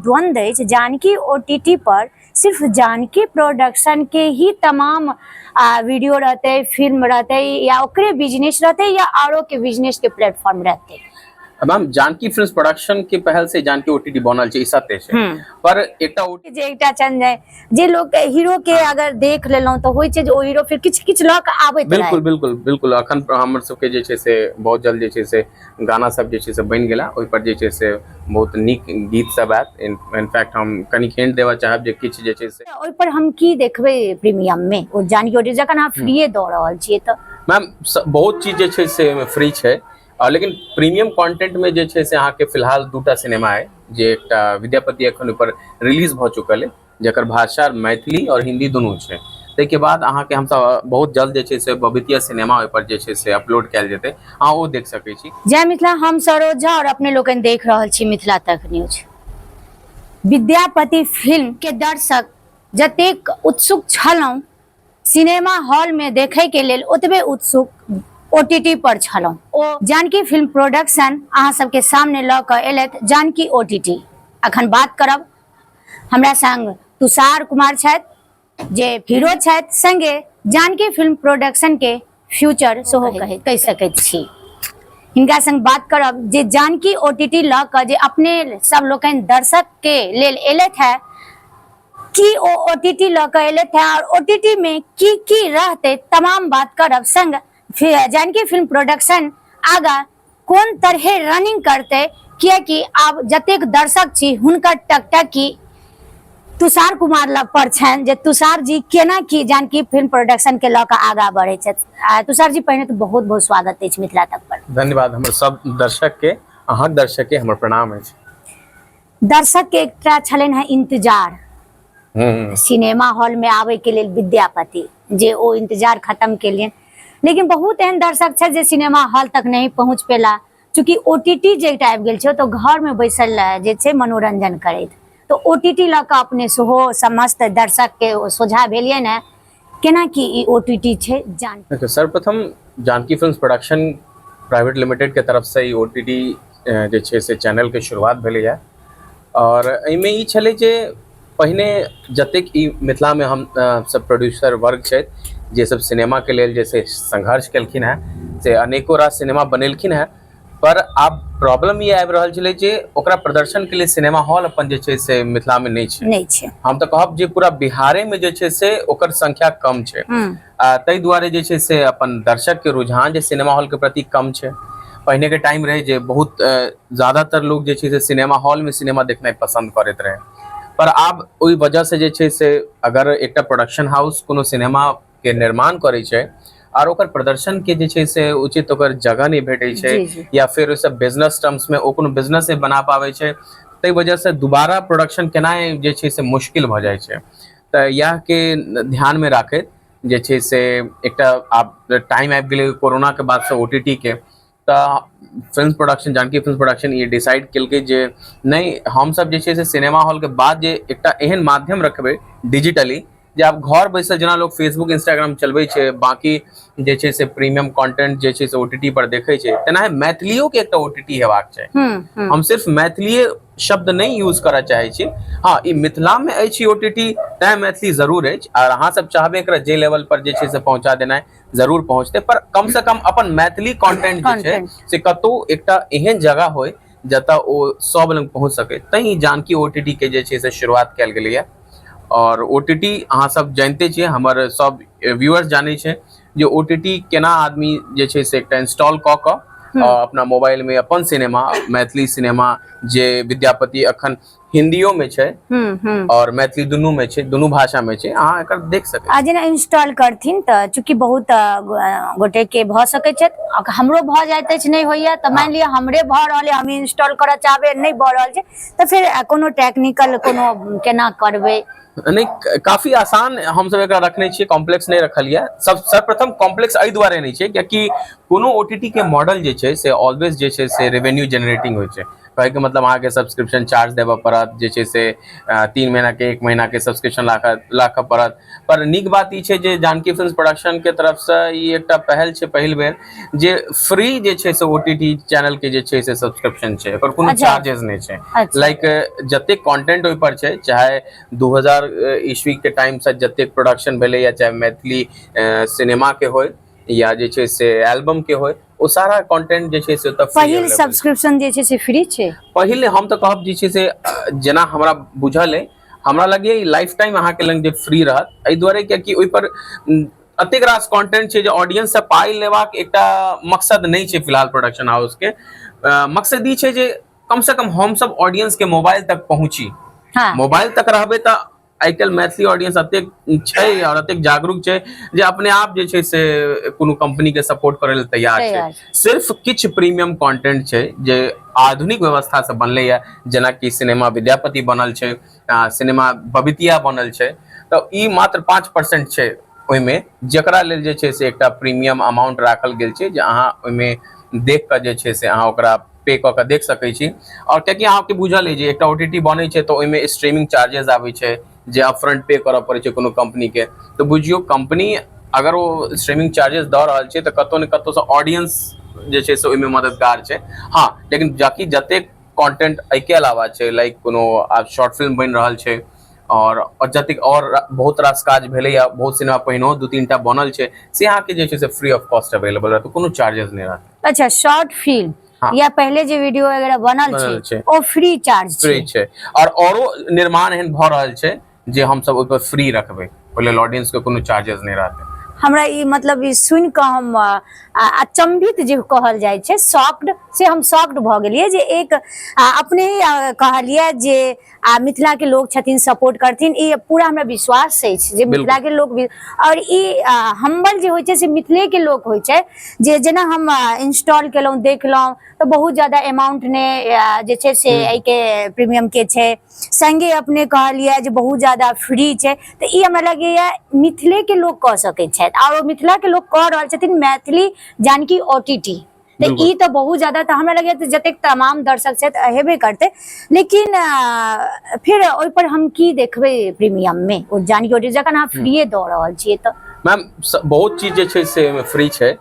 द्वंद्व अछि जानकी ओटीटी पर सिर्फ जानकी प्रोडक्शन के ही तमाम वीडियो रहते, फिल्म रहते, या ओकरे बिजनेस रहते, या औरों के बिजनेस के प्लेटफॉर्म रहते। मैम जानकी फिल्म्स प्रोडक्शन के पहल से जानकी ओटीटी बनल छै, ई सत्य छै। पर एकटा जे एकटा चंद है जे लोग हीरो के अगर देख लेलौ तो होय छै जे ओ हीरो फिर किछ किछ लक आबैत रहे। बिल्कुल बिल्कुल बिल्कुल अखन हमर सबके जे छै से बहुत जल्द जे छै से गाना सब जे छै से बनि गेला, ओइ पर जे छै से बहुत नीक गीत सब आयत। इनफैक्ट हम कनी हिंट देबा चाहब जे किछ जे छै से ओइ पर हम की देखबै प्रीमियम में ओ जानकी ओटीटी जखन अहाँ फ्री द रहल छियै त मैम बहुत चीज जे छै से फ्री छै, लेकिन प्रीमियम कंटेंट में जे छै से अहाँ के फिलहाल दूटा सिनेमा है जे एकटा विद्यापति एखन ऊपर रिलीज भ चुकल है, जकर भाषा मैथिली और हिंदी दुनू छै। ताहि के बाद अहाँ के हम सब बहुत जल्द जे छै से बबितिया सिनेमा ओइ पर जे छै से अपलोड कैल जेतै, अहाँ ओ देख सकै छी। जय मिथिला, हम सरोज झा और अपने लोकन देख रहल छी मिथिला तक न्यूज। विद्यापति फिल्म के दर्शक जतेक उत्सुक छलौ सिनेमा हॉल में देखे के लेल, ओतबे उत्सुक ओटीटी पर छलौ। ओ जानकी फिल्म प्रोडक्शन अहाँ सबके सामने ल क एलैथ जानकी ओटीटी। अखन बात करब हमरा संग तुषार कुमार छथि जे हीरो छथि, संगे जानकी फिल्म प्रोडक्शन के फ्यूचर सेहो कहि सकैत छी। हिनका संग बात करब जे जानकी ओटीटी ल क जे अपने सब लोकन दर्शक के लेल एलैथ है, कि ओ ओटीटी ल क एलैथ है और ओटीटी में की रहते, तमाम बात करब। संग जानकी फिल्म प्रोडक्शन आगा कोन तरहे रनिंग करते, कियाकि आब जतेक दर्शक छी हुनकर टकटकी तुषार कुमार लग पर छनि जे तुषार जी केना की जानकी फिल्म प्रोडक्शन के ल क आगा बढ़ै छथि। तुषार जी पहिने तो बहुत बहुत स्वागत अछि मिथिला तक पर। धन्यवाद। हमर सब दर्शक के, अहाँ दर्शक के हमर प्रणाम अछि। दर्शक के एकटा छलनि है इंतजार सिनेमा हॉल में आवे के लेल विद्यापति, जे ओ इंतजार खत्म केलियन, लेकिन बहुत एहन दर्शक छै जे सिनेमा हॉल तक नहीं पहुंच पेला, चूंकि ओटीटी जे आबि गेल छै तो घर में बैसल जे छै मनोरंजन करैत। तो ओटीटी ल क अपने सेहो समस्त दर्शक के सोझा भेलियन है, केना की ई ओटीटी छै जान। सर्वप्रथम Janaki films production private limited के तरफ से ई ओटीटी जे छै से चैनल के शुरुआत भेलै है, और एहिमे ई छलै जे पहिने जतेक ई मिथिला में हम सब प्रोड्यूसर वर्ग छै जे सब सिनेमा के लेल जैसे संघर्ष केलखिन है, से अनेको रास सिनेमा बनेलखिन है, पर आब प्रॉब्लम ये आबि रहल छलै जे ओकरा प्रदर्शन के लिए सिनेमा हॉल अपन जे छै से मिथिला में नहीं छै। हम तो कहब जे पूरा बिहारे में जे छै से ओकर संख्या कम छै। ताहि दुआरे जे छै से अपन दर्शक के रुझान जे सिनेमा हॉल के प्रति कम छै। पहिने के टाइम रहे जे बहुत ज्यादातर लोग जे छै से सिनेमा हॉल में सिनेमा देखनाइ पसंद करैत रहे, पर आब ओहि वजह से जे छै से अगर एकटा प्रोडक्शन हाउस कोनो सिनेमा के निर्माण करे छै और ओकर प्रदर्शन के जे छै से उचित ओकर जगह नहीं भेटै छै, या फिर ओसब बिजनेस टर्म्स में ओ कोनो बिजनेस नहीं बना पाबै छै, ताहि वजह से दोबारा प्रोडक्शन केनाइ जे छै से मुश्किल भ जाइ छै। तऽ इएह के ध्यान में राखैत जे छै से एकटा आब टाइम आबि गेलै कोरोना के बाद से ओटीटी के, तऽ film production Janaki film production ये डिसाइड केलकै जे नहीं, हम सब जे छै से सिनेमा हॉल के बाद जे एकटा एहन माध्यम रखबै डिजिटली जे आब घर बैसल जेना लोग फेसबुक इंस्टाग्राम चलबै छै, बाकी जे छै से प्रीमियम कंटेंट जे छै से ओटीटी पर देखै छै, तेनाहि मैथिलियो के एकटा ओटीटी हेबाक चाही। हम सिर्फ मैथिलीये शब्द नहीं यूज करऽ चाहै छी, हाँ ई मिथिला में अछि ओटीटी तैं मैथिली जरूर अछि, और अहाँ सब चाहबै एकरा जे लेवल पर जे छै से पहुंचा देनाइ जरूर पहुंचतै, पर कम से कम अपन मैथिली कंटेंट जे छै से कतौ एकटा एहन जगह होय जतऽ ओ सब लग पहुंच सकै। तैं जानकी ओटीटी के जे छै से शुरुआत कैल गेलै है, और ओटीटी अहाँ सब जानते छियै, हमर सब व्यूअर्स जानै छै जे ओटीटी केना आदमी जे छै से एकटा इंस्टॉल क क अपना मोबाइल में अपन सिनेमा मैथिली सिनेमा जे विद्यापति अखन हिंदियो में छै और मैथिली दुनू में छै, दुनू भाषा में छै, अहाँ एकर देख सकै आ जेना इंस्टॉल करथिन त चूंकि बहुत गोटे के भ सकै छै, हमरो भ जाइत अछि नहीं होइया, त मान लिअ हमरे भ रहल है, हम इंस्टॉल करऽ चाहबै नहीं भ रहल छै, त फिर कोनो टेक्निकल कोनो केना करबै? नहीं, काफी आसान हम सब एकरा रखने छियै, कॉम्प्लेक्स नहीं रखल है। सर्वप्रथम कॉम्प्लेक्स एहि दुआरे नहीं छै कियाकि कोनो ओटीटी के मॉडल जे छै से ऑलवेज जे छै से रेवेन्यू जनरेटिंग होइ छै। कहे के मतलब अहाँ के सब्सक्रिप्शन चार्ज देबऽ पड़त, जे छै से 3 महीना के 1 महीना के सब्सक्रिप्शन लाखऽ पड़त। पर नीक बात ई छै जे जानकी फिल्म्स प्रोडक्शन के तरफ से ई एकटा पहल छै, पहिल बेर जे फ्री जे छै से ओटीटी चैनल के जे छै से सब्सक्रिप्शन छै, एकर कोनो अच्छा। चार्जेस नहि छै। अच्छा। लाइक जतेक कंटेंट ओहि पर छै, चाहे 2000 ईस्वी के टाइम से जतेक प्रोडक्शन भेलै, या चाहे मैथिली सिनेमा के होय या जे छै से एल्बम के होय, ओ सारा कंटेंट जे छै से ओतऽ फ्री पहिल अवेलेबल छै। सब्सक्रिप्शन जे छै से फ्री छै। पहिले हम तऽ कहब जे छै से जेना हमरा बुझल अइ, हमरा लगैए लाइफ टाइम अहाँके लग जे फ्री रहत, एहि दुआरे कियाकि ओहि पर अतेक रास कंटेंट छै जे ऑडियंस से पाइ लेबाक एकटा मकसद नहीं छै फिलहाल प्रोडक्शन हाउस के। मकसद ई छै जे कम से कम हम सब ऑडियंस के मोबाइल तक पहुंची। हाँ। मोबाइल तक रहबे त आइ काल्हि मैथिली ऑडियंस अतेक छै और अतेक जागरूक छै जे अपने आप जे छै से कोनो कंपनी के सपोर्ट करे लेल तैयार छै। सिर्फ किछु प्रीमियम कंटेंट छै जे आधुनिक व्यवस्था से बनले है, जेना कि सिनेमा विद्यापति बनल छै, सिनेमा बबितिया बनल छै, तो ई मात्र 5% छै ओहिमे, जेकरा लेल जे छै से एकटा प्रीमियम अमाउंट राखल गेल छै जे अहाँ ओहिमे देख कऽ जे छै से अहाँ ओकरा पे कऽ के देख सकै छी। और कियाकि अहाँके बुझल है जे एकटा ओटीटी बनै छै तऽ ओहिमे स्ट्रीमिंग चार्जेस आबै छै जे अपफ्रंट पे करऽ पड़ै छै कोनो कंपनी के। तो बुझियौ कंपनी अगर वो स्ट्रीमिंग चार्जेस दऽ रहल छै तऽ कतौ ने कतौ से ऑडियंस जे छै से ओहिमे मददगार छै। हाँ, लेकिन बाकी जतेक कंटेंट एहिके अलावा छै, लाइक कोनो आब शॉर्ट फिल्म बनि रहल छै और जतेक और बहुत रास काज भेलैया, बहुत सिनेमा पहिनो 2-3 टा बनल छै, से अहाँके जे छै से फ्री ऑफ कॉस्ट अवेलेबल रहत, कोनो चार्जेस नहीं रहत। अच्छा, शॉर्ट फिल्म हाँ। या पहले जे वीडियो वगैरह बनल छै ओ फ्री चार्ज फ्री छै। और औरो निर्माण एहन भऽ रहल छै जे हम सब ओहि पर फ्री रखबै, ओहि लेल ऑडियंस के कोनो चार्जेस नहीं रहतै। हमरा ई मतलब ई सुनि कऽ हम अचंभित जे कहल जाइ छै, शॉक्ड से हम शॉक्ड भऽ गेलियै जे एक अपने ही कहलियै जे मिथिला के लोग छथिन, सपोर्ट करथिन, ई पूरा हमरा विश्वास अछि जे मिथिला के लोग भी। और ई हम्बल जे होइ छै से मिथिले के लोग होइ छै, जे जेना हम इंस्टॉल केलहुँ देखलहुँ तऽ बहुत ज्यादा अमाउंट ने जे छै से एहि के प्रीमियम के छै, संगे अपने कहलियै जे बहुत ज्यादा फ्री छै, तऽ ई हमरा लगैया मिथिले के लोग कऽ सकैत छथि और मिथिला के लोग कह रहल छथिन मैथिली जानकी ओटीटी। तो ई तो बहुत ज्यादा, तो हमरा लगे जतेक तमाम दर्शक छथि हेबे करते, लेकिन फिर ओहि पर हम की देखबै प्रीमियम में ओ जानकी ओटीटी जखन अहाँ फ्रीए दऽ रहल छियै तऽ। मैम बहुत चीज जे छै से फ्री छै,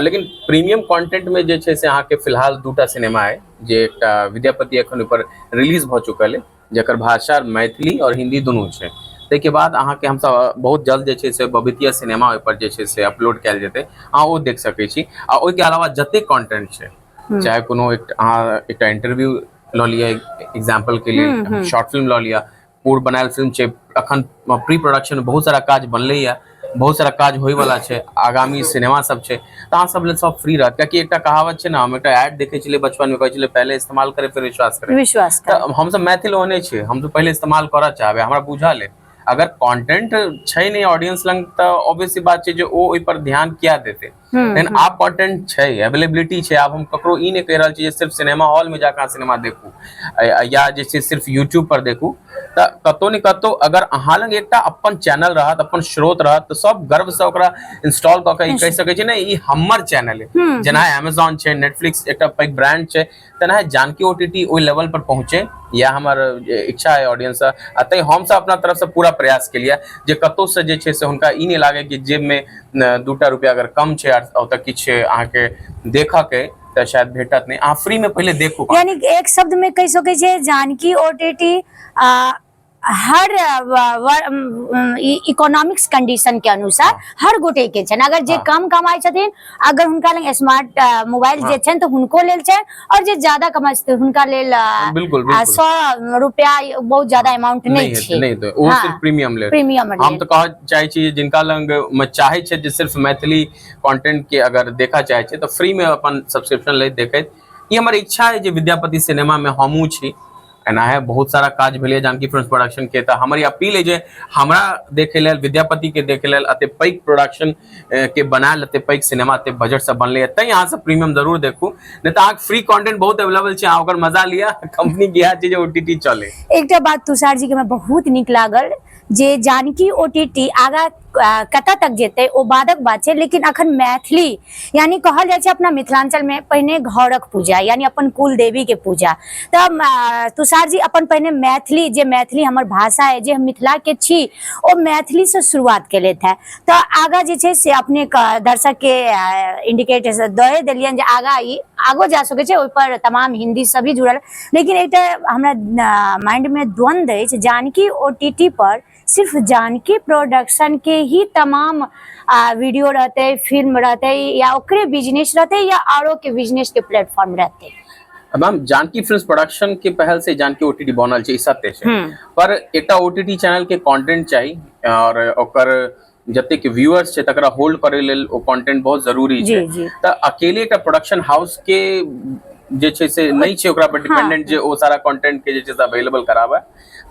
लेकिन प्रीमियम कंटेंट में जे छै से अहाँके फिलहाल 2टा सिनेमा है जे एकटा विद्यापति एखन ओहिपर रिलीज भऽ चुकल है, जकर भाषा मैथिली और हिंदी दुनू छै। ताहिके बाद अहाँके हमसब बहुत जल्द जे छै से बबितिया सिनेमा ओहिपर जे छै से अपलोड कयल जेतै, अहाँ ओ देख सकै छी। आ ओहिके अलावा जतेक कंटेंट छै, चाहे कोनो अहाँ एकटा इंटरव्यू लऽ लिअ एग्जाम्पल के लिए, शॉर्ट फिल्म लऽ लिअ, पूर्व बनायल फिल्म छै, अखन प्री प्रोडक्शन में बहुत सारा काज बनलैया, बहुत सारा काज होय वाला छै, आगामी सिनेमा सब छै, तऽ अहाँ सब लेल सब फ्री रहत। कियाकि एकटा कहावत छै ना, हम एकटा ऐड देखे छलियै बचपन में, कहै छलै पहले इस्तेमाल करे फिर विश्वास करे। तऽ हम सब मैथिल ओहने छै, हम तो पहले इस्तेमाल करऽ चाहबै, हमरा बुझल है अगर कंटेंट छै नहीं ऑडियंस लंग तऽ ऑब्वियस सी बात छै जे ओ ओहि पर ध्यान किया देते। लेकिन आब कंटेंट छै, अवेलेबिलिटी छै, आब हम ककरो ई नहीं कह रहल छी जे सिर्फ सिनेमा हॉल में जाकर सिनेमा देखू या जे छै सिर्फ यूट्यूब पर देखू। तऽ कतौ ने कतौ अगर अहाँ लग एकटा अपन चैनल रहत, अपन स्रोत रहत, तऽ सब गर्व से ओकरा इंस्टॉल कऽ के कहि सकै छै नहीं ई हमर चैनल है। जेना अमेजॉन छै, नेटफ्लिक्स एकटा पैघ ब्रांड छै, तेना जानकी ओटीटी ओहि लेवल पर पहुंचे, या हमर इच्छा है ऑडियंस अतः हम सब अपना तरफ से पूरा प्रयास के लिए जे कतौ से जे छै से हुनका ई नहीं लागे कि जेब में 2 रुपया अगर कम छै ओतऽ किछु अहाँके देखऽ के तऽ शायद भेटत नहीं, अहाँ फ्री में पहले देखू। यानी एक शब्द में कहि सकै छै जानकी ओटीटी हर इकोनॉमिक्स कंडीशन के अनुसार हर गोटे के छन, अगर जे कम कमाई छथिन अगर हुनका लग स्मार्ट मोबाइल जे छन तऽ हुनको लेल छन, और जे ज्यादा कमाई छथिन हुनका लेल 100 रुपया बहुत ज्यादा अमाउंट नहीं छै, नहीं तो वो सिर्फ प्रीमियम ले। हम तो कह चाहे छी जिनका लग में चाहे छै जे सिर्फ मैथिली कंटेंट के अगर देखा चाहे छै तो फ्री में अपन सब्सक्रिप्शन ले देखैत। ये हमारी इच्छा है जे विद्यापति सिनेमा में हमू छी, एना है बहुत सारा काज भेलै जानकी फिल्म्स प्रोडक्शन के, तऽ हमारी अपील है जे हमरा देखे लेल, विद्यापति के देखे लेल अते पैघ प्रोडक्शन के बनायल, अते पैघ सिनेमा, अते बजट से बनले है, तै अहाँ सब प्रीमियम जरूर देखू, नहीं तो अहाँ फ्री कंटेंट बहुत अवेलेबल छै, अहाँ ओकर मजा लिया। कंपनी के इएह छै जे ओटीटी चले। एकटा बात तुषार जी के हमरा बहुत नीक लागल जे जानकी ओटीटी आगा कतऽ तक जेतै ओ बादक बात छै, लेकिन अखन मैथिली यानी कहल जाइ छै अपना मिथिलांचल में पहिने घरक पूजा यानी अपन कुल देवी के पूजा। तऽ तुषार जी अपन पहिने मैथिली हमर भाषा है, जे हम मिथिला के छी ओ मैथिली से शुरुआत केले थे। तऽ आगा जे छै से अपने दर्शक के इंडिकेट दे देलियन जे आगो जा सके छै, ओहि पर तमाम हिंदी सभी जुड़ल। लेकिन एक हमरा माइंड में द्वंद्व है, जानकी OTT पर सिर्फ जानकी प्रोडक्शन के ही तमाम वीडियो रहते, फिल्म रहते, या ओकरे बिजनेस रहते, या आरो के बिजनेस के प्लेटफॉर्म रहते? मैम जानकी फिल्म्स प्रोडक्शन के पहल से जानकी OTT बनल छै, ई सत्य छै। पर एकटा OTT चैनल के कंटेंट चाहिए और ओकर जतेक व्यूअर्स छै तकरा होल्ड करे लेल ओ कंटेंट बहुत जरूरी छै। तऽ अकेले एकटा प्रोडक्शन हाउस के जे छै से नहीं छै ओकरा पर डिपेंडेंट जे ओ सारा कंटेंट के जे छै से अवेलेबल कराबे।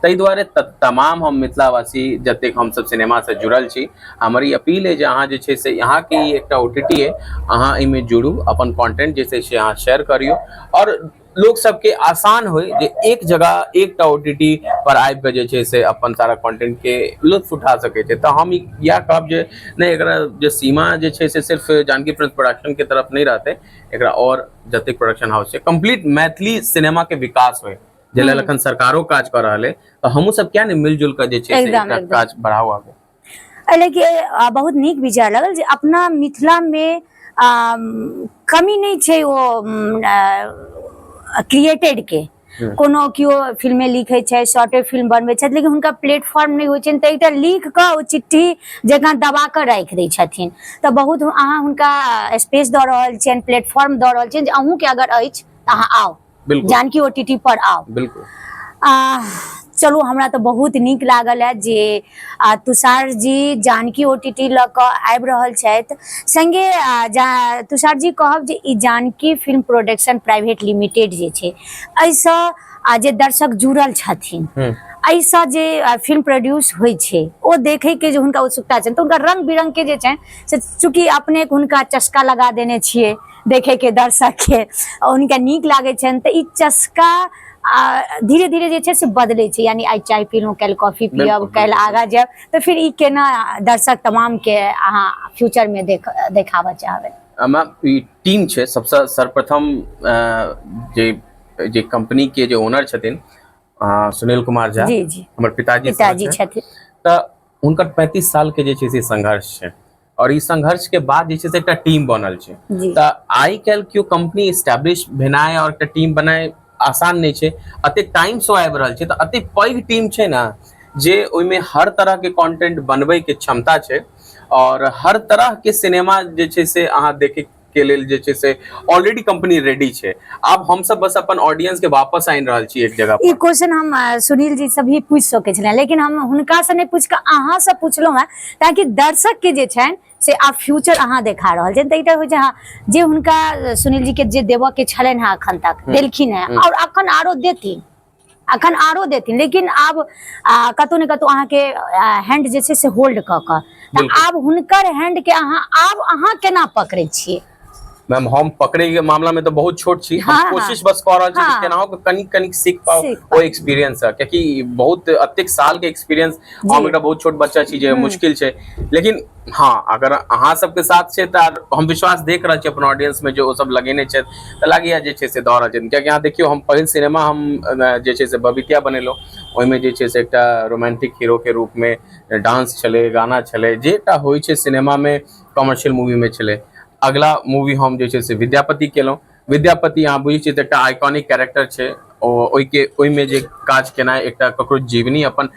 ताहि दुआरे तमाम हम मिथिलावासी जतेक हम सब सिनेमा से जुड़ल छी, हमारी अपील है जे अहाँ जे छै से यहाँ के एकटा OTT है, अहाँ एहिमे जुड़ू, अपन कंटेंट जे छै से अहाँ शेयर करियो और लोग सबके आसान हो जे एक जगह एकटा OTT पर आबि के जे छै से अपन सारा कंटेंट के लुत्फ उठा सके छै। तऽ हम यह कहब जे नहीं, एकरा जे सीमा जे छै से सिर्फ जानकी फिल्म प्रोडक्शन के तरफ नहीं रहते, एकरा और जतेक प्रोडक्शन हाउस छै कंप्लीट मैथिली सिनेमा के विकास होय, जे लेल अखन सरकारो काज कर रहल है, तो हमहू सब क्या नहीं मिलजुल कर जे छै से काज बढ़ाओ आगे। लेकिन बहुत नीक विचार लगल जे अपना मिथिला में कमी नहीं छै वो क्रिएटेड के। कोनो कियो फिल्में लिखे छै, शॉर्टे फिल्म बनबै छै, लेकिन हुनका प्लेटफॉर्म नहीं होइ छै, तऽ एकटा लिख कऽ ओ चिट्ठी जगह दबा कऽ राखि दै छथिन। तऽ बहुत अहाँ हुनका स्पेस दऽ रहल छियनि, प्लेटफॉर्म दऽ रहल छियनि जे अहूँ के अगर अछि तऽ अहाँ आउ, जानकी OTT पर आओ। बिल्कुल। चलू, हमरा तो बहुत नीक लागल है जे तुषार जी जानकी OTT लऽ कऽ आबि रहल छथि। संगे तुषार जी कहब जे ई Janaki film production private limited जे छै, एहिसँ जे दर्शक जुड़ल छथिन, एहिसँ जे फिल्म प्रोड्यूस होइ छै ओ देखे के जे हुनका उत्सुकता छनि, तऽ हुनका रंग बिरंग के जे छनि से, चूँकि अपने हुनका चस्का लगा देने छियै देखे के दर्शक के, हुनका नीक लागे छनि, तऽ ई चस्का धीरे धीरे जे छै से बदले छै। यानी आई चाय पीलूं, कल कॉफी पियब, कल आगा जायब, तो फिर ई केना दर्शक तमाम के अहाँ फ्यूचर में देखाबऽ चाहबै? ई टीम छै, सबसे सर्वप्रथम जे कंपनी के जे ओनर छथिन सुनील कुमार झा, हमर पिताजी छथिन, तऽ हुनकर 35 साल के जे छै से संघर्ष छै, और इस संघर्ष के बाद जे छै से एकटा टीम बनल छै। तऽ आइ काल्हि केओ कंपनी एस्टैब्लिश भेनाइ और एकटा टीम बनाए आसान नहीं छै, अतेक टाइम से आबि रहल छै, तऽ अतेक पैघ टीम छै ना जे ओइमे हर तरह के कंटेंट बनबै के क्षमता छै, और हर तरह के सिनेमा जे छै से अहाँ देखे के लेल जे छै से ऑलरेडी कंपनी रेडी छै। अब हम सब बस अपन ऑडियंस के वापस आनि रहल छी एक जगह पर। ई क्वेश्चन हम सुनील जी से भी पूछ सके छले, लेकिन हम हुनका से नहीं पूछ के अहाँ से पूछलहुँ हैं, ताकि दर्शक के जे छनि से आब फ्यूचर अहाँ देखा रहल छनि। तऽ एकटा होइ छै जे हुनका सुनील जी के जे देबऽ के छलनि हैं अखन तक देलखिन हैं, और अखन आरो देथिन, लेकिन आब कतौ ने कतौ अहाँ के हैंड जे छै से होल्ड कऽ कऽ, आब हुनकर हैंड के अहाँ केना पकड़ै छियै? मैम, हम पकड़े के मामला में तो बहुत छोट छी, हम कोशिश बस कर रहल छी कि केनाहो के कनिक सीख पाओ ओ एक्सपीरियंस से, क्योंकि बहुत अतेक साल के एक्सपीरियंस, हम एकटा बहुत छोट बच्चा छी जे मुश्किल छै। लेकिन हाँ, अगर अहाँ सबके साथ छै तऽ हम विश्वास देख रहल छी अपन ऑडियंस में, जो ओ सब लगेने छै, तऽ लागैया जे छै से दऽ रहल छै। कियाकि अहाँ देखियो, हम पहिल सिनेमा हम जे छै से बबितिया बनेलहुँ, ओहिमे जे छै से एकटा रोमांटिक हीरो के रूप में डांस छलै, गाना छलै, जेटा होइ छै सिनेमा में कमर्शियल मूवी में छलै। अगला मूवी हम जे छै से विद्यापति केलहुँ। विद्यापति अहाँ बुझै छियै तऽ एकटा आइकॉनिक कैरेक्टर छै, ओहिमे जे काज केनाइ, एकटा ककरो जीवनी, अपन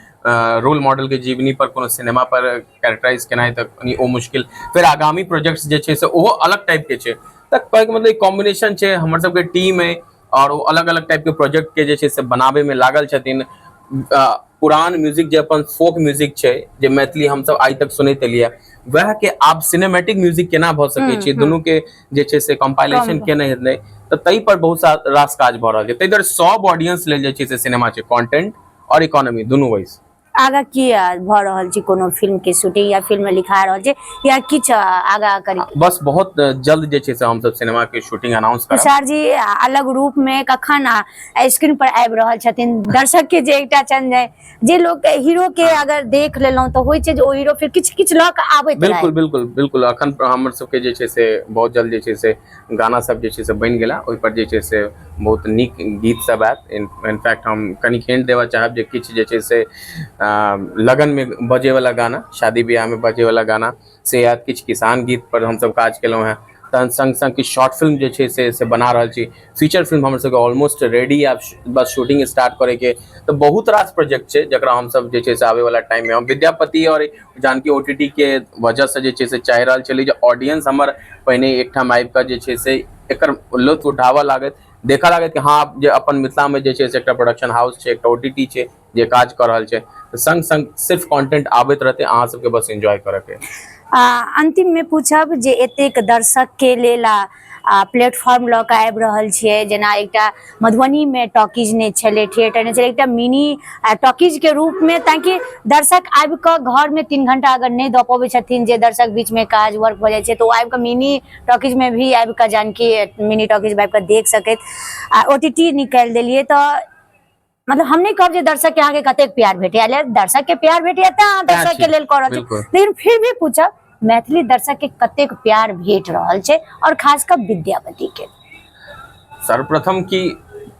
रोल मॉडल के जीवनी पर कोनो सिनेमा पर कैरेक्टराइज केनाइ, तऽ कनी ओ मुश्किल। फिर आगामी प्रोजेक्ट्स जे छै से ओहो अलग टाइप के छै, तऽ कहैके मतलब कॉम्बिनेशन छै, हमर सबके टीम है, और वो अलग अलग टाइप के प्रोजेक्ट के जे छै से बनाबे में लागल छथिन। पुरान म्यूजिक जे अपन फोक म्यूजिक छै, जे मैथिली हम सब आइ तक सुनैत एलियै, वह के आब सिनेमैटिक म्यूजिक केना भऽ सकै छै, दुनू के जे छै से कंपाइलेशन केना हेतै, तऽ तै पर बहुत रास काज भऽ रहल छै। ताहि दुआरे सब ऑडियंस लेल जे छै से सिनेमा छै, कंटेंट और इकोनॉमी दुनू वाइज। आगा की भ रहल छी कोनो फिल्म के शूटिंग या फिल्म लिखा रहल छै या किछ आगा करी? बस बहुत जल्द जे छै से हम सब सिनेमा के शूटिंग अनाउंस करब। तुषार जी अलग रूप में कखन स्क्रीन पर आबि रहल छथिन? दर्शक के जे एकटा चंद है जे लोग हीरो के अगर देख लेलौं तो होय छै जे ओ हीरो फिर किछ किछ लऽ के आबैत रहे। बिल्कुल बिल्कुल बिल्कुल अखन हमर सबके जे छै से बहुत जल्द जे छै से गाना सब जे छै से बनि गेला, ओहि पर जे छै से बहुत नीक गीत सब आयत। इनफैक्ट हम कनि हिंट देबऽ चाहब जे किछु जे छै से लगन में बजे वाला गाना, शादी ब्याह में बजे वाला गाना से आयत, किछु किसान गीत पर हमसब काज केलहुँ हैं। तहन संग संग किछु शॉर्ट फिल्म जे छै से बना रहल छी। फीचर फिल्म हमर सबके ऑलमोस्ट रेडी, आब बस शूटिंग स्टार्ट करे के। तो बहुत रास प्रोजेक्ट छै जकरा हमसब जे छै से आवे वाला टाइम में हम विद्यापति और जानकी ओटीटी के वजह से जे छै से चाहि रहल छली जे ऑडियंस हमर पहिने एकठाम आबि कऽ जे छै से एकर लुत्फ उठाबऽ लागत, देखऽ लागत कि हाँ जे अपन मिथिला में जे छै से एकटा प्रोडक्शन हाउस छै, एकटा ओटीटी छै जे काज कऽ रहल छै। संग संग सिर्फ कंटेंट आबैत रहतै, अहाँ सबके बस एंजॉय करऽ के। अंतिम में पूछब जे एतेक दर्शक के लेल प्लेटफॉर्म लऽ कऽ आबि रहल छियै, जेना एकटा मधुबनी में टॉकीज नहि छलै, थिएटर नहि छलै, एकटा मिनी टॉकीज के रूप में, ताकि दर्शक आबि कऽ घर में 3 घंटा अगर नहि दऽ पबै छथिन, जे दर्शक बीच में काज वर्क भऽ जाइ छै तो आबि कऽ मिनी टॉकीज में भी आबि कऽ जानकी मिनी टॉकीज में आबि कऽ देख सकैत। ओटीटी निकालि देलियै तऽ मतलब हम नहीं कहब जे दर्शक के अहाँ के कतेक प्यार भेटैया, दर्शक के प्यार भेटैया तऽ अहाँ दर्शक के लेल कऽ रहल छी, लेकिन फिर भी पूछब मैथिली दर्शक के कतेक प्यार भेट रहल छै और खासकर विद्यापति के? सर्वप्रथम कि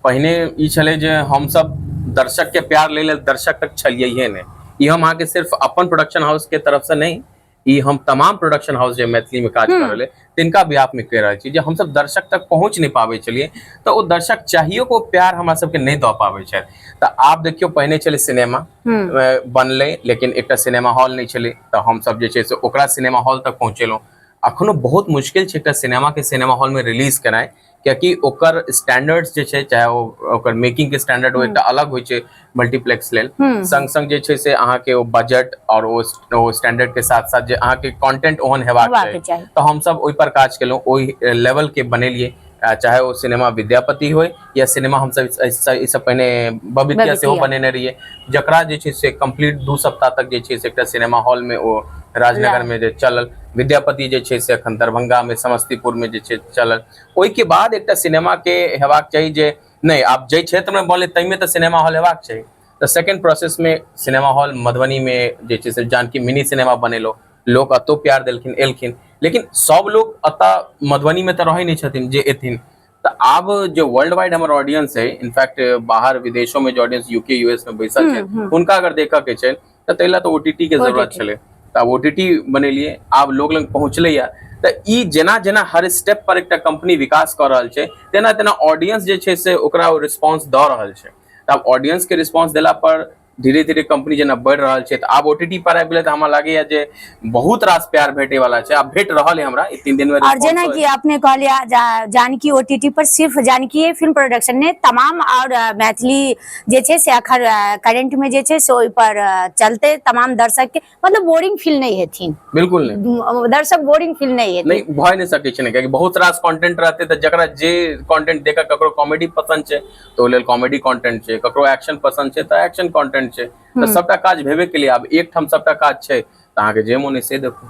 पहिने ई छलै जे हमसब दर्शक के प्यार ले लेल दर्शक तक छलिए नहीं। ई हम अहाँके सिर्फ अपन प्रोडक्शन हाउस के तरफ से नहीं, ई हम तमाम प्रोडक्शन हाउस जो मैथिली में काज कर रहे तिनका व्याप में कह रहल छी जे हम सब दर्शक तक पहुंच नहीं पाबै छलिए, तो वो दर्शक चाहिए को प्यार हमरा सबके नहीं दऽ पाबै छै। तो आप देखियो पहिने छलै सिनेमा बनलै, लेकिन एकटा सिनेमा हॉल नहीं छलै, तो हम सब जे छै से ओकरा सिनेमा हॉल तक पहुंचेलहुँ। अखनो बहुत मुश्किल छै एकटा सिनेमा के सिनेमा हॉल में रिलीज कराय, कियाकि ओकर स्टैंडर्ड्स जे छै, चाहे ओकर मेकिंग के स्टैंडर्ड एकटा अलग होइ छै मल्टीप्लेक्स लेल। संग संग जे छै से अहाँ के ओ बजट और ओ स्टैंडर्ड के साथ साथ जे अहाँ के कंटेंट ओहन हेबाक चाही, तो हम सब ओहि पर काज केलहुँ, ओहि लेवल के बनेलिए। चाहे वो सिनेमा विद्यापति हो या सिनेमा हम सब इससे पहले बबितिया से बनेने रहिए, जकरा जे छै से कंप्लीट 2 सप्ताह तक जे छै से एकटा सिनेमा हॉल में ओ राजनगर में जे चलल। विद्यापति जे छै से अखन दरभंगा में, समस्तीपुर में जे छै चलल। ओहि के बाद एकटा सिनेमा के हेबाक चाही जे नहीं आप जे क्षेत्र में बोले तै में तो सिनेमा हॉल हेबाक चाही। तो सेकेंड प्रोसेस में सिनेमा हॉल मधुबनी में जे छै से जानकी मिनी सिनेमा बनेलो, लोग अतो प्यार देलखिन, एलखिन, लेकिन सब लोग अतः मधुबनी में तो रहे नहीं छथिन जे एथिन। तो आब जो वर्ल्ड वाइड हमारा ऑडियंस है, इनफैक्ट बाहर विदेशों में जो ऑडियंस यूके यूएस में बैसल है, उनका अगर देखा के छै तो तैला तो ओटीटी के जरूरत छले, तो अब ओटीटी बनेलिए, आब लोग लग पहुंचले या। तो ई जेना जेना हर स्टेप पर एकटा कंपनी विकास कर रहल छै, तेना तेना ऑडियंस जे छै से ओकरा रिस्पांस दऽ रहल छै। तो अब ऑडियंस के रिस्पांस देला पर धीरे धीरे कंपनी जेना बढ़ रहल छै, तो आब ओटीटी पर आबि गेलै, तो हमरा लागैया जे बहुत रास प्यार भेटे वाला छै, आब भेट रहल है हमरा 3 दिन में। और जेना कि आपने कहलिया जानकी ओटीटी पर सिर्फ जानकी फिल्म प्रोडक्शन ने तमाम और मैथिली जे छै से अखर करंट में जे छै से ओइ पर चलते तमाम दर्शक के मतलब बोरिंग फील नहीं हेथिन। बिल्कुल नहीं, दर्शक बोरिंग फील नहीं हेथिन, नहीं भय नहीं सकै छै, क्योंकि बहुत रास कंटेंट रहते, तो जकरा जे कंटेंट देखा, ककरो कॉमेडी पसंद छै तो लेल कॉमेडी कंटेंट छै, ककरो एक्शन पसंद छै तो एक्शन कंटेंट छै। तो सबटा काज भेबे के लिए आब एक ठाम सबटा काज छै, तो अहाँ के जे मोन है से देखू।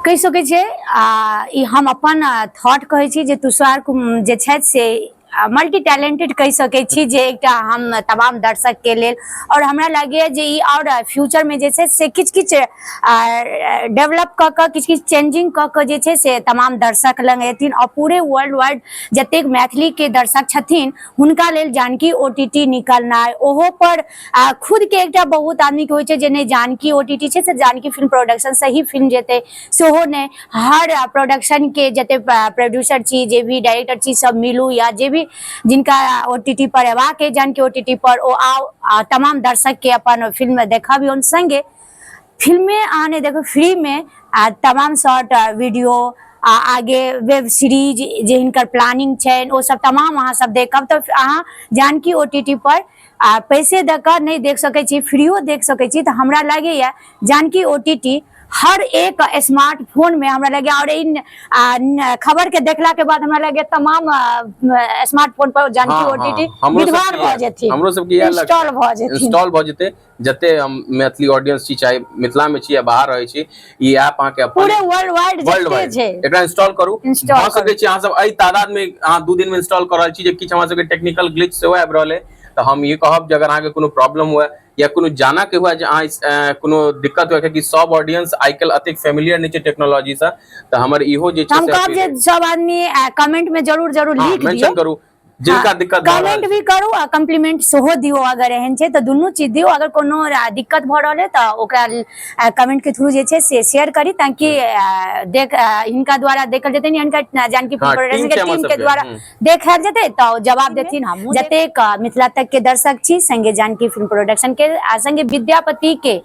कहि सकै छै ई हम अपन थॉट कहै छी जे तुषार जे छथि से मल्टी टैलेंटेड कहि सकै छी, जे एकटा हम तमाम दर्शक के लेल, और हमरा लागैया जे ई और फ्यूचर में जे छै से किछ किछ डेवलप कऽ कऽ किछ किछ चेंजिंग कऽ कऽ जे छै से तमाम दर्शक लग एथिन, और पूरे वर्ल्ड वाइड जतेक मैथिली के दर्शक छथिन हुनका लेल जानकी ओटीटी निकलनाइ, ओहो पर खुद के एकटा बहुत आदमी के होइ छै जे नहीं जानकी ओटीटी छै से जानकी फिल्म प्रोडक्शन से ही फिल्म जेतै, सेहो नहीं, हर प्रोडक्शन के जते प्रोड्यूसर छी, जे भी डायरेक्टर छी, सब मिलू या जे भी जिनका ओटीटी पर एबाक है जानकी ओटीटी पर ओ आओ, तमाम दर्शक के अपन फिल्म देखबी, उन संगे फिल्में आने देखो फ्री में, तमाम शॉर्ट वीडियो आगे वेब सीरीज जे हिनकर प्लानिंग छै ओ सब तमाम अहाँ सब देखब, तो अहाँ जानकी ओटीटी पर पैसे दऽ कऽ नहीं देख सकै छी, फ्रीओ देख सकै छी। तो हमरा लागैया जानकी ओटीटी हर एक स्मार्टफोन में हमरा लगे, और इन खबर के देखला के बाद हमरा लगे तमाम स्मार्टफोन पर जानकी ओटीटी विद्वान भ जेथिन, हमरो सबके इएह इंस्टॉल भ जेथिन, इंस्टॉल भ जेते। जते हम मैथिली ऑडियंस छी, चाहे मिथिला में छी या बाहर रहै छी, ई ऐप अहाँ के पूरे वर्ल्ड वाइड छै, एकरा इंस्टॉल करू। भ सकै छै अहाँ सब एई तादाद में अहाँ 2 दिन में इंस्टॉल क रहल छी, जे किछ हमरा सबके टेक्निकल ग्लिच सेहो आबि रहल है। तो हम ये कहब जे अगर अहाँ के कोनो प्रॉब्लम हुए या कोनो जाना के हुए जे अहाँ कोनो दिक्कत हुए, कि सब ऑडियंस आजकल अतिक फेमिलियर नहीं छै टेक्नोलॉजी से, तो हमर इहो जे छै हम कहब जे सब आदमी कमेंट में जरूर लिख दियो, मेंशन करू जिनका दिक्कत कमेंट भी करू आ कम्प्लीमेंट सेहो दियो। अगर एहन छै तो दुनू चीज दियो। अगर कोनो दिक्कत भ रहल है तो ओकरा कमेंट के थ्रू जे छै से शेयर करी, ताकि देख इनका द्वारा देखल जेतै, इनका जानकी प्रोडक्शन के टीम के द्वारा देखल जेतै तो जवाब देथिन। हम जतेक मिथिला तक के दर्शक छी, संगे जानकी फिल्म प्रोडक्शन के आ संगे विद्यापति के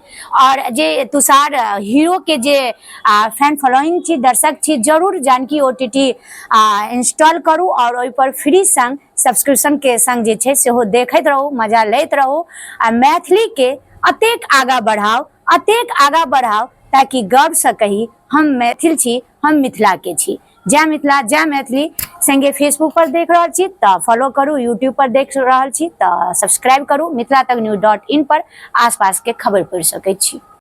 और जे तुषार हीरो के जे फैन फॉलोइंग छी, दर्शक छी, जरूर जानकी ओटीटी इंस्टॉल करू और ओइ पर फ्री संग सब्सक्रिप्शन के संग जे छै सेहो देखैत रहू, मजा लैत रहू आ मैथिली के अतेक आगा बढ़ाओ ताकि गर्व से कही हम मैथिल छी, हम मिथिला के छी। जय मिथिला जय मैथिली। संगे फेसबुक पर देख रहल छी तो फॉलो करू, यूट्यूब पर देख रहल छी तो सब्सक्राइब करू, मिथिलातकन्यूज.in पर आसपास के खबर पढ़ि सकै छी।